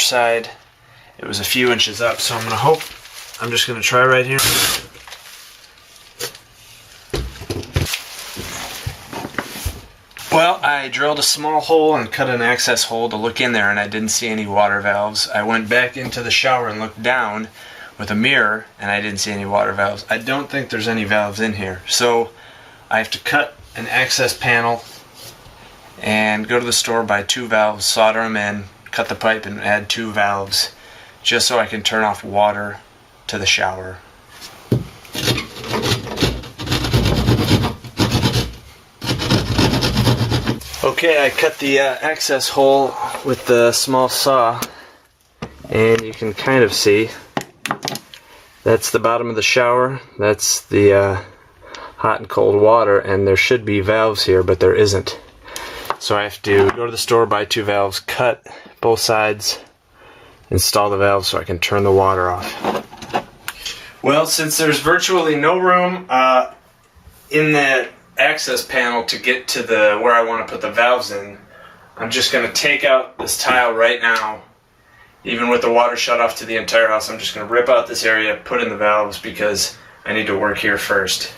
side, it was a few inches up, so I'm just gonna try right here. Well, I drilled a small hole and cut an access hole to look in there, and I didn't see any water valves. I went back into the shower and looked down with a mirror, and I didn't see any water valves. I don't think there's any valves in here, so I have to cut an access panel and go to the store, buy 2 valves, solder them in, cut the pipe, and add 2 valves just so I can turn off water to the shower. Okay, I cut the access hole with the small saw, and you can kind of see that's the bottom of the shower, that's the hot and cold water, and there should be valves here, but there isn't. So I have to go to the store, buy 2 valves, cut both sides, install the valves so I can turn the water off. Well, since there's virtually no room in that access panel to get to the where I want to put the valves in, I'm just going to take out this tile right now. Even with the water shut off to the entire house, I'm just going to rip out this area, put in the valves, because I need to work here first.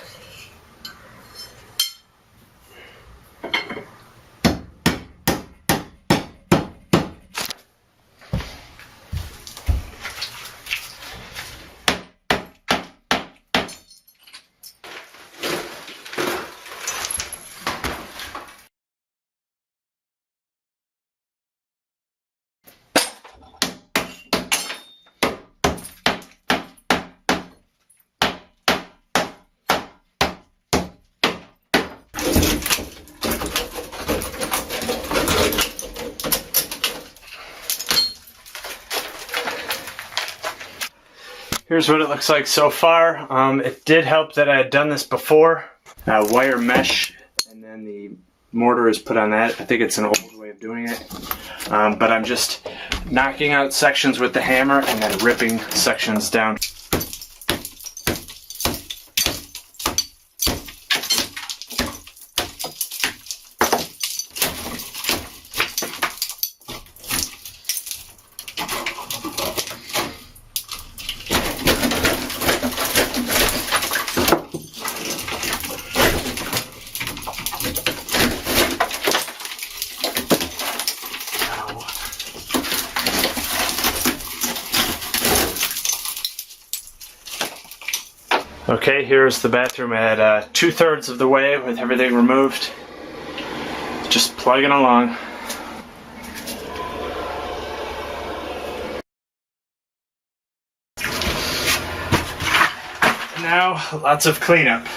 Here's what it looks like so far. It did help that I had done this before. Wire mesh, and then the mortar is put on that. I think it's an old way of doing it. But I'm just knocking out sections with the hammer and then ripping sections down. Okay, here's the bathroom at 2/3 of the way with everything removed. Just plugging along. Now, lots of cleanup.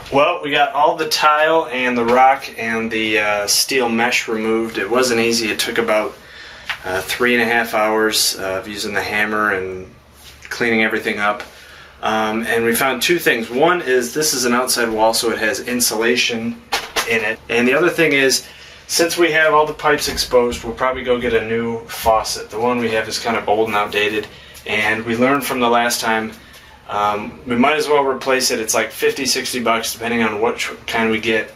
Well, we got all the tile and the rock and the steel mesh removed. It wasn't easy. It took about 3.5 hours of using the hammer and cleaning everything up. And we found 2 things. One is this is an outside wall, so it has insulation in it. And the other thing is, since we have all the pipes exposed, we'll probably go get a new faucet. The one we have is kind of old and outdated. And we learned from the last time, we might as well replace it. It's like 50-60 bucks depending on what kind we get.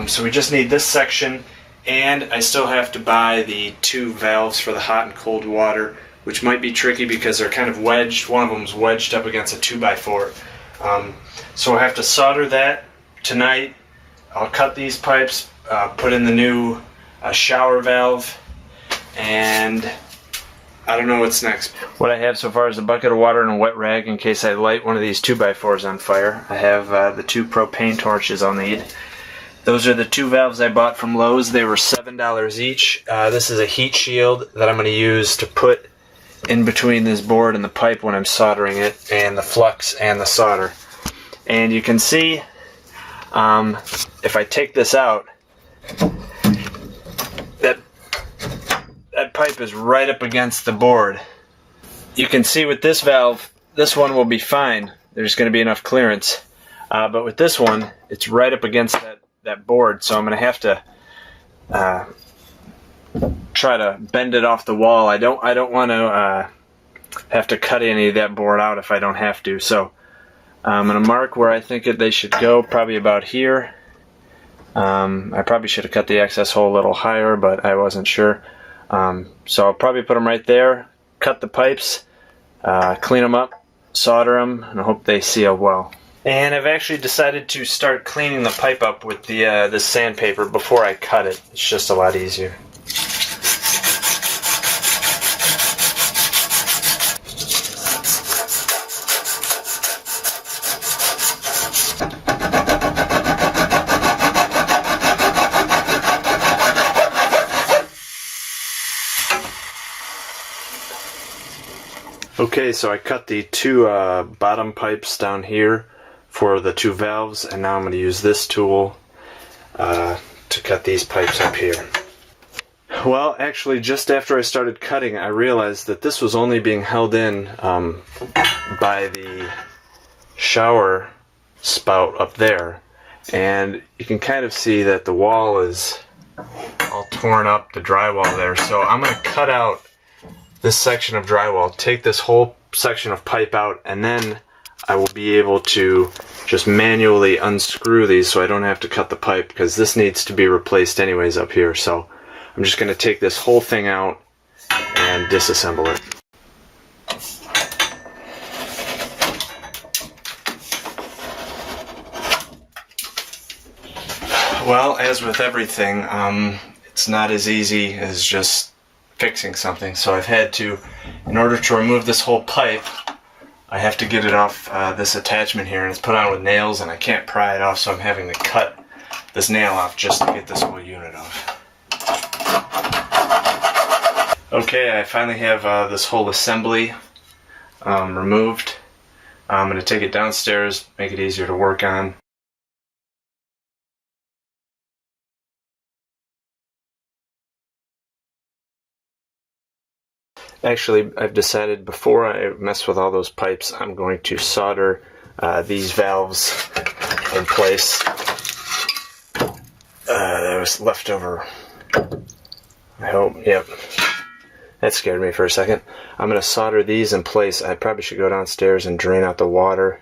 So we just need this section, and I still have to buy the 2 valves for the hot and cold water, which might be tricky because they're kind of wedged. One of them's wedged up against a 2x4. So we'll have to solder that tonight. I'll cut these pipes, put in the new shower valve, and I don't know what's next. What I have so far is a bucket of water and a wet rag in case I light one of these 2x4s on fire. I have the 2 propane torches I'll need. Those are the 2 valves I bought from Lowe's. They were $7 each. This is a heat shield that I'm going to use to put in between this board and the pipe when I'm soldering it, and the flux and the solder. And you can see if I take this out, that pipe is right up against the board. You can see with this valve, this one will be fine. There's going to be enough clearance. But with this one, it's right up against that board, so I'm going to have to try to bend it off the wall. I don't want to have to cut any of that board out if I don't have to. So I'm going to mark where I think they should go, probably about here. I probably should have cut the access hole a little higher, but I wasn't sure. So I'll probably put them right there, cut the pipes, clean them up, solder them, and I hope they seal well. And I've actually decided to start cleaning the pipe up with the sandpaper before I cut it. It's just a lot easier. Okay, so I cut the two bottom pipes down here for the two valves, and now I'm going to use this tool to cut these pipes up here. Well, actually, just after I started cutting, I realized that this was only being held in by the shower spout up there, and you can kind of see that the wall is all torn up, the drywall there. So I'm going to cut out this section of drywall, take this whole section of pipe out, and then I will be able to just manually unscrew these so I don't have to cut the pipe, because this needs to be replaced anyways up here. So I'm just going to take this whole thing out and disassemble it. Well, as with everything, it's not as easy as just fixing something. So I've had to, in order to remove this whole pipe, I have to get it off this attachment here, and it's put on with nails, and I can't pry it off, so I'm having to cut this nail off just to get this whole unit off. Okay, I finally have this whole assembly removed. I'm going to take it downstairs, make it easier to work on. Actually, I've decided before I mess with all those pipes, I'm going to solder these valves in place. That was left over. I hope, yep. That scared me for a second. I'm going to solder these in place. I probably should go downstairs and drain out the water.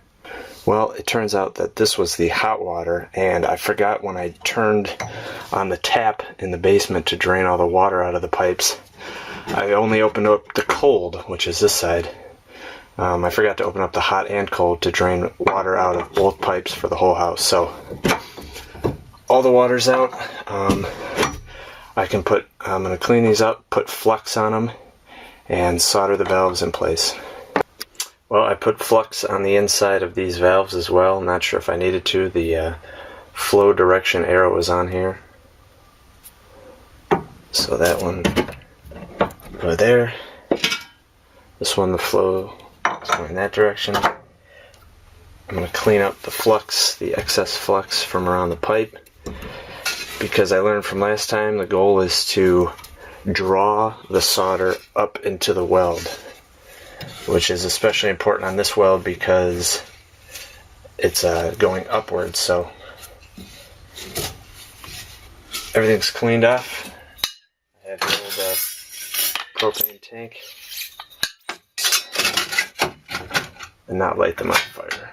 Well, it turns out that this was the hot water, and I forgot when I turned on the tap in the basement to drain all the water out of the pipes. I only opened up the cold, which is this side. I forgot to open up the hot and cold to drain water out of both pipes for the whole house. So all the water's out. I'm going to clean these up, put flux on them, and solder the valves in place. Well, I put flux on the inside of these valves as well. Not sure if I needed to. The flow direction arrow is on here. So that one go there. This one, the flow is going in that direction. I'm going to clean up the flux, the excess flux from around the pipe, because I learned from last time the goal is to draw the solder up into the weld, which is especially important on this weld because it's going upwards. So everything's cleaned off. I have the old propane tank, and not light them on fire.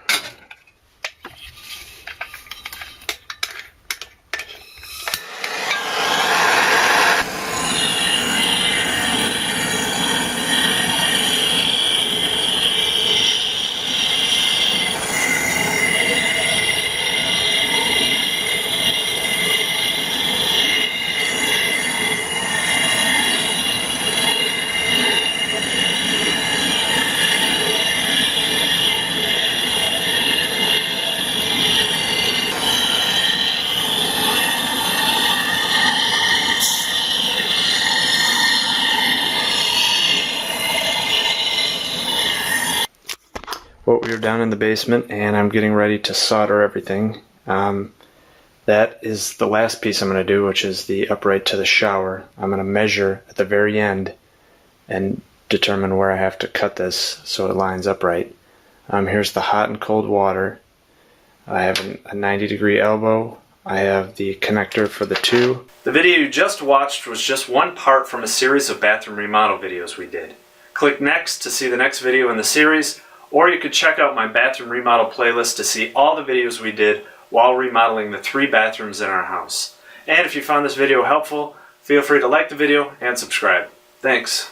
Well, we are down in the basement, and I'm getting ready to solder everything. That is the last piece I'm going to do, which is the upright to the shower. I'm going to measure at the very end and determine where I have to cut this so it lines upright. Here's the hot and cold water. I have a 90-degree elbow. I have the connector for the two. The video you just watched was just one part from a series of bathroom remodel videos we did. Click next to see the next video in the series, or you could check out my bathroom remodel playlist to see all the videos we did while remodeling the 3 bathrooms in our house. And if you found this video helpful, feel free to like the video and subscribe. Thanks.